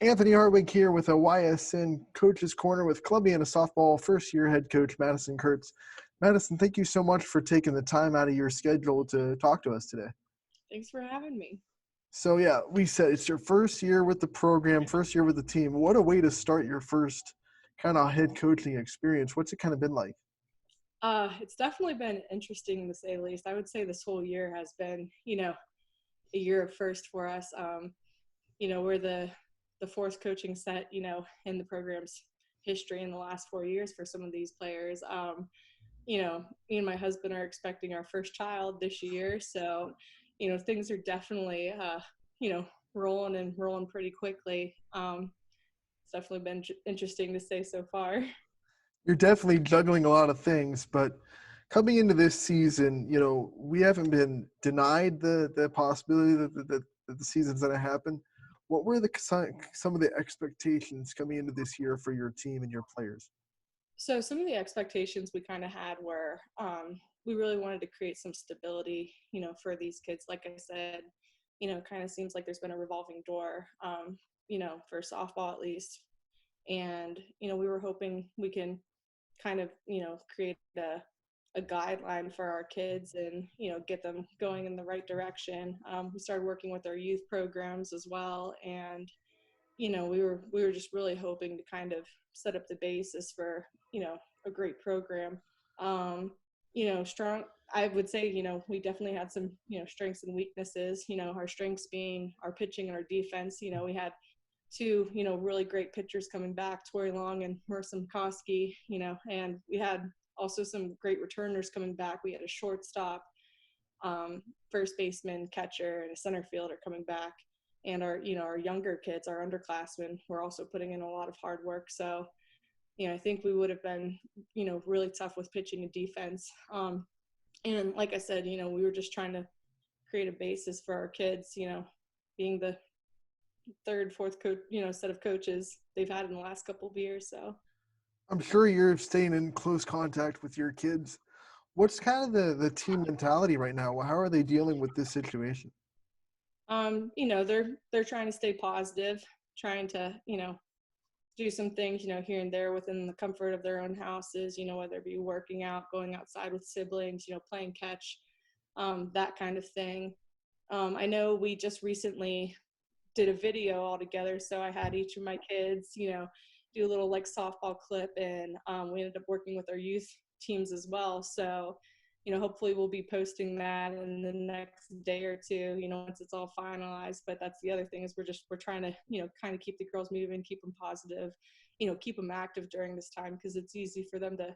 Anthony Hartwig here with a YSN Coach's Corner with Columbiana softball first-year head coach Madison Kurtz. Madison, thank you so much for taking the time out of your schedule to talk to us today. Thanks for having me. So, yeah, we said it's your first year with the program, first year with the team. What a way to start your first kind of head coaching experience. What's it kind of been like? It's definitely been interesting, to say the least. I would say this whole year has been, a year of first for us. We're the fourth coaching set, in the program's history in the last 4 years for some of these players. Me and my husband are expecting our first child this year. So, things are definitely, rolling pretty quickly. It's definitely been interesting to say so far. You're definitely juggling a lot of things, but coming into this season, we haven't been denied the possibility that the season's going to happen. What were some of the expectations coming into this year for your team and your players? So some of the expectations we kind of had were we really wanted to create some stability, for these kids. Like I said, it kind of seems like there's been a revolving door, for softball at least. And, we were hoping we can kind of, create a guideline for our kids and, get them going in the right direction. We started working with our youth programs as well. And, we were just really hoping to kind of set up the basis for, a great program. Strong, I would say, we definitely had some, strengths and weaknesses, our strengths being our pitching and our defense. We had two, really great pitchers coming back, Tori Long and Marissa Koski, and we had also some great returners coming back. We had a shortstop, first baseman, catcher, and a center fielder coming back. And our younger kids, our underclassmen, were also putting in a lot of hard work. So, I think we would have been, really tough with pitching and defense. And like I said, we were just trying to create a basis for our kids, being the third, fourth coach, set of coaches they've had in the last couple of years. So I'm sure you're staying in close contact with your kids. What's kind of the team mentality right now? How are they dealing with this situation? They're trying to stay positive, trying to, do some things, here and there within the comfort of their own houses, whether it be working out, going outside with siblings, playing catch, that kind of thing. I know we just recently did a video all together. So I had each of my kids, do a little like softball clip, and we ended up working with our youth teams as well. So, hopefully we'll be posting that in the next day or two, once it's all finalized. But that's the other thing is we're trying to, kind of keep the girls moving, keep them positive, keep them active during this time, because it's easy for them to,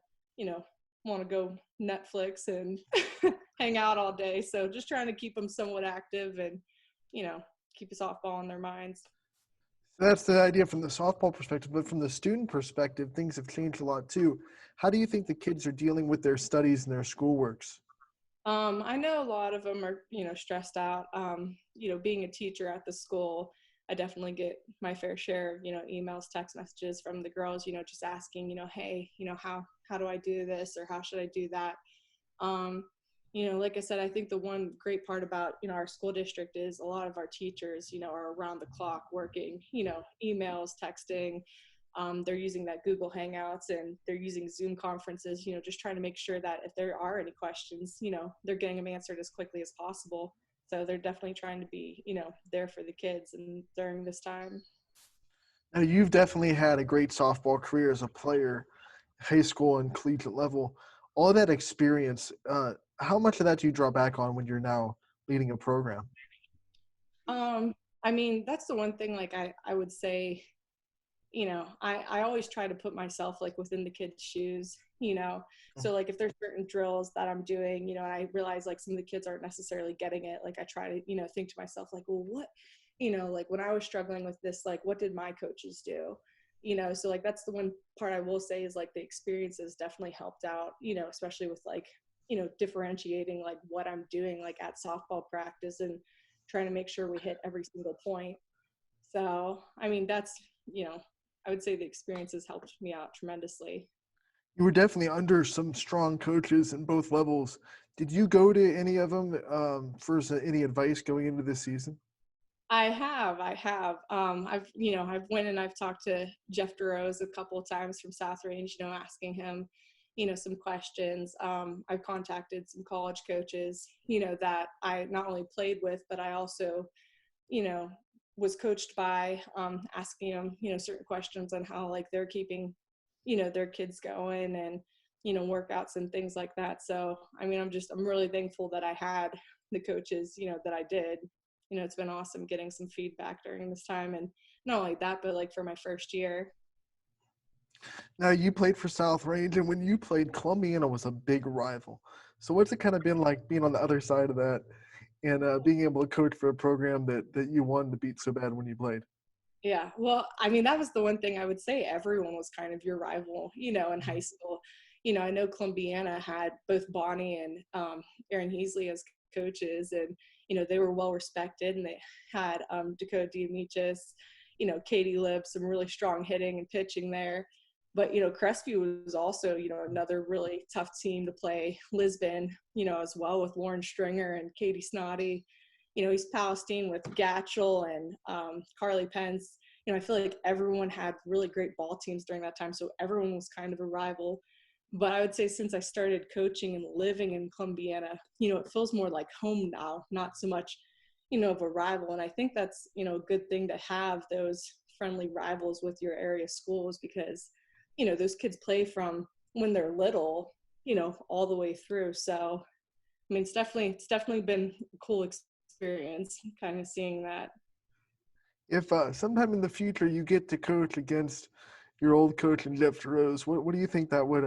want to go Netflix and hang out all day. So just trying to keep them somewhat active and, keep a softball in their minds. That's the idea from the softball perspective, but from the student perspective, things have changed a lot too. How do you think the kids are dealing with their studies and their schoolworks? I know a lot of them are, stressed out. Being a teacher at the school, I definitely get my fair share of, emails, text messages from the girls, just asking, hey, how do I do this, or how should I do that? Like I said, I think the one great part about, our school district is a lot of our teachers, are around the clock working, emails, texting. They're using that Google Hangouts, and they're using Zoom conferences, just trying to make sure that if there are any questions, they're getting them answered as quickly as possible. So they're definitely trying to be, there for the kids and during this time. Now, you've definitely had a great softball career as a player, high school and collegiate level. All that experience, how much of that do you draw back on when you're now leading a program? That's the one thing, like I would say, I always try to put myself like within the kids' shoes, so like if there's certain drills that I'm doing, I realize like some of the kids aren't necessarily getting it. Like I try to, think to myself like, well, what, like when I was struggling with this, like what did my coaches do? So like that's the one part I will say is like the experiences definitely helped out, especially with like, differentiating like what I'm doing like at softball practice and trying to make sure we hit every single point. So, that's, I would say the experiences helped me out tremendously. You were definitely under some strong coaches in both levels. Did you go to any of them for any advice going into this season? I have. I've went and I've talked to Jeff DeRose a couple of times from South Range, asking him, some questions. I've contacted some college coaches, that I not only played with, but I also, you know, was coached by, asking them, certain questions on how like they're keeping, their kids going and, workouts and things like that. So, I mean, I'm really thankful that I had the coaches, that I did. It's been awesome getting some feedback during this time. And not only that, but like for my first year. Now, you played for South Range, and when you played, Columbiana was a big rival. So what's it kind of been like being on the other side of that and being able to coach for a program that you wanted to beat so bad when you played? Yeah. Well, I mean, that was the one thing I would say everyone was kind of your rival, in high school. I know Columbiana had both Bonnie and Aaron Heasley as coaches, and, they were well respected, and they had Dakota Diamichis, Katie Lipp, some really strong hitting and pitching there. But, Crestview was also, another really tough team to play. Lisbon, as well, with Lauren Stringer and Katie Snoddy. East Palestine with Gatchel and Carly Pence. I feel like everyone had really great ball teams during that time, so everyone was kind of a rival. But I would say since I started coaching and living in Columbiana, it feels more like home now, not so much, of a rival. And I think that's, a good thing to have those friendly rivals with your area schools because, those kids play from when they're little, all the way through. So, I mean, it's definitely been a cool experience kind of seeing that. If sometime in the future you get to coach against your old coach and Jeff Rose, what do you think that would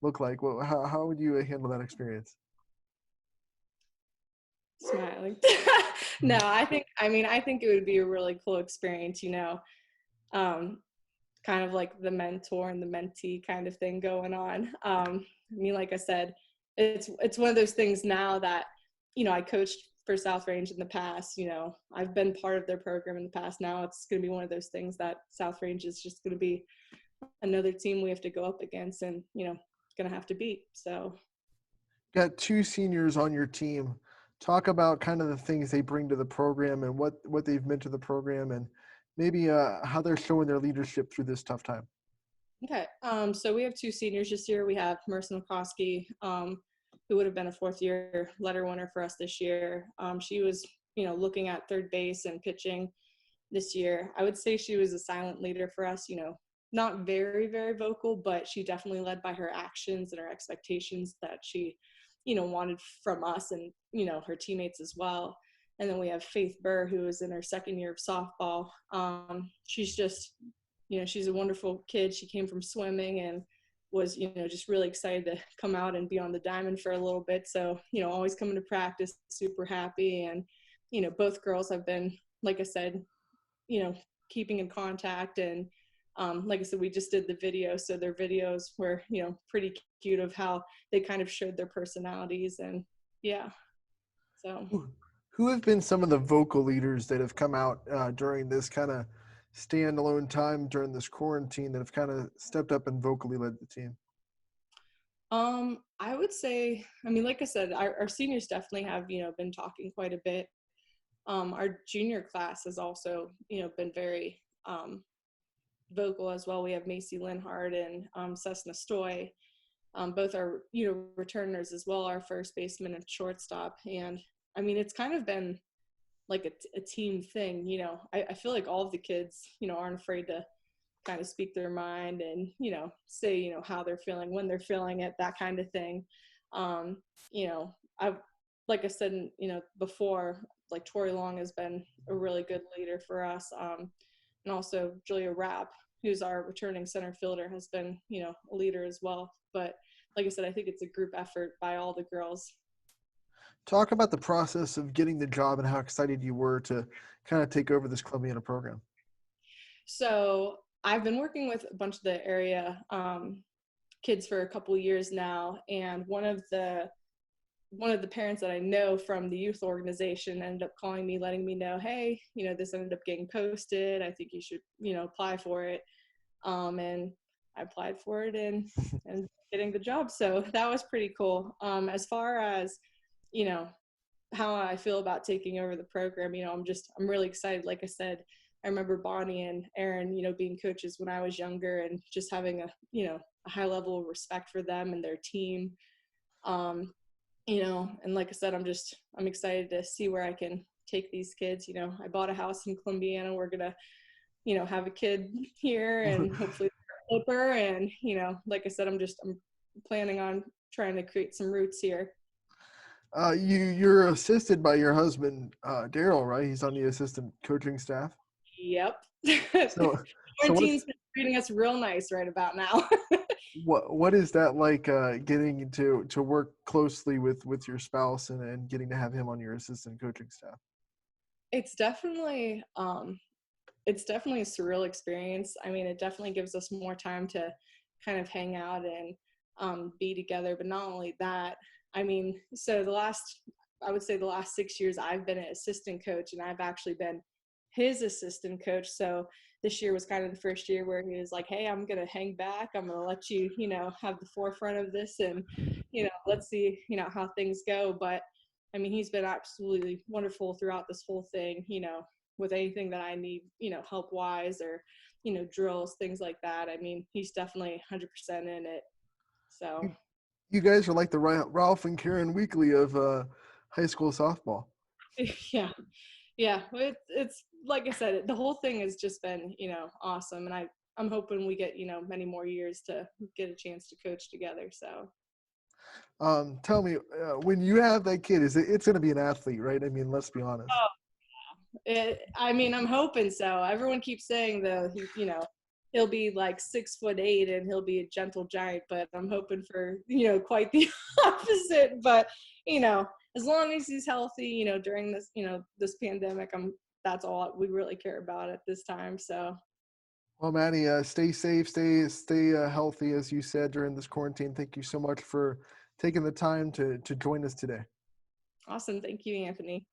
look like? How would you handle that experience? Smiling. No, I think it would be a really cool experience, um, kind of like the mentor and the mentee kind of thing going on. I mean, like I said, it's one of those things now that, I coached for South Range in the past, I've been part of their program in the past. Now it's going to be one of those things that South Range is just going to be another team we have to go up against and, going to have to beat. So, Got two seniors on your team. Talk about kind of the things they bring to the program and what they've meant to the program and maybe how they're showing their leadership through this tough time. okay. So we have two seniors this year. We have Marissa McCoskey, who would have been a fourth year letter winner for us this year. She was, looking at third base and pitching this year. I would say she was a silent leader for us, not very, very vocal, but she definitely led by her actions and her expectations that she, wanted from us and, her teammates as well. And then we have Faith Burr, who is in her second year of softball. She's just, she's a wonderful kid. She came from swimming and was, just really excited to come out and be on the diamond for a little bit. So, always coming to practice, super happy. And, both girls have been, like I said, keeping in contact. And like I said, we just did the video. So their videos were, pretty cute of how they kind of showed their personalities. And yeah, so. Who have been some of the vocal leaders that have come out during this kind of standalone time during this quarantine that have kind of stepped up and vocally led the team? I would say, I mean, like I said, our seniors definitely have, been talking quite a bit. Our junior class has also, been very vocal as well. We have Macy Linhart and Cessna Stoy. Both are, returners as well, our first baseman and shortstop. And I mean, it's kind of been like a team thing, I feel like all of the kids, aren't afraid to kind of speak their mind and, say, how they're feeling, when they're feeling it, that kind of thing. Um, I've, like I said, before, like Tori Long has been a really good leader for us. And also Julia Rapp, who's our returning center fielder, has been, a leader as well. But like I said, I think it's a group effort by all the girls. Talk about the process of getting the job and how excited you were to kind of take over this Columbiana program. So I've been working with a bunch of the area kids for a couple of years now, and one of the parents that I know from the youth organization ended up calling me, letting me know, hey, this ended up getting posted. I think you should, apply for it. And I applied for it and getting the job. So that was pretty cool. As far as, you know, how I feel about taking over the program. I'm really excited. Like I said, I remember Bonnie and Aaron, being coaches when I was younger, and just having a high level of respect for them and their team. Um, and like I said, I'm excited to see where I can take these kids. I bought a house in Columbiana. We're gonna, have a kid here and hopefully flipper. And, like I said, I'm planning on trying to create some roots here. You're assisted by your husband, Daryl, right? He's on the assistant coaching staff. Yep. So, so Quarantine's been treating us real nice right about now. what is that like? Getting to work closely with your spouse and getting to have him on your assistant coaching staff. It's definitely it's definitely a surreal experience. I mean, it definitely gives us more time to kind of hang out and be together. But not only that, I mean, so I would say the last 6 years, I've been an assistant coach, and I've actually been his assistant coach. So this year was kind of the first year where he was like, "Hey, I'm gonna hang back. I'm gonna let you, have the forefront of this, and let's see, how things go." But I mean, he's been absolutely wonderful throughout this whole thing. With anything that I need, help wise, or drills, things like that. I mean, he's definitely 100% in it. So You guys are like the Ralph and Karen Weekly of high school softball. yeah, yeah. It's like I said, the whole thing has just been awesome, and I'm hoping we get many more years to get a chance to coach together. So Tell me, when you have that kid, it's going to be an athlete, right? I mean, let's be honest. I mean, I'm hoping so. Everyone keeps saying though, he'll be like 6'8" and he'll be a gentle giant, but I'm hoping for, quite the opposite. But, as long as he's healthy, during this, this pandemic, that's all we really care about at this time. So. Well, Maddie, stay safe, stay healthy, as you said during this quarantine. Thank you so much for taking the time to join us today. Awesome. Thank you, Anthony.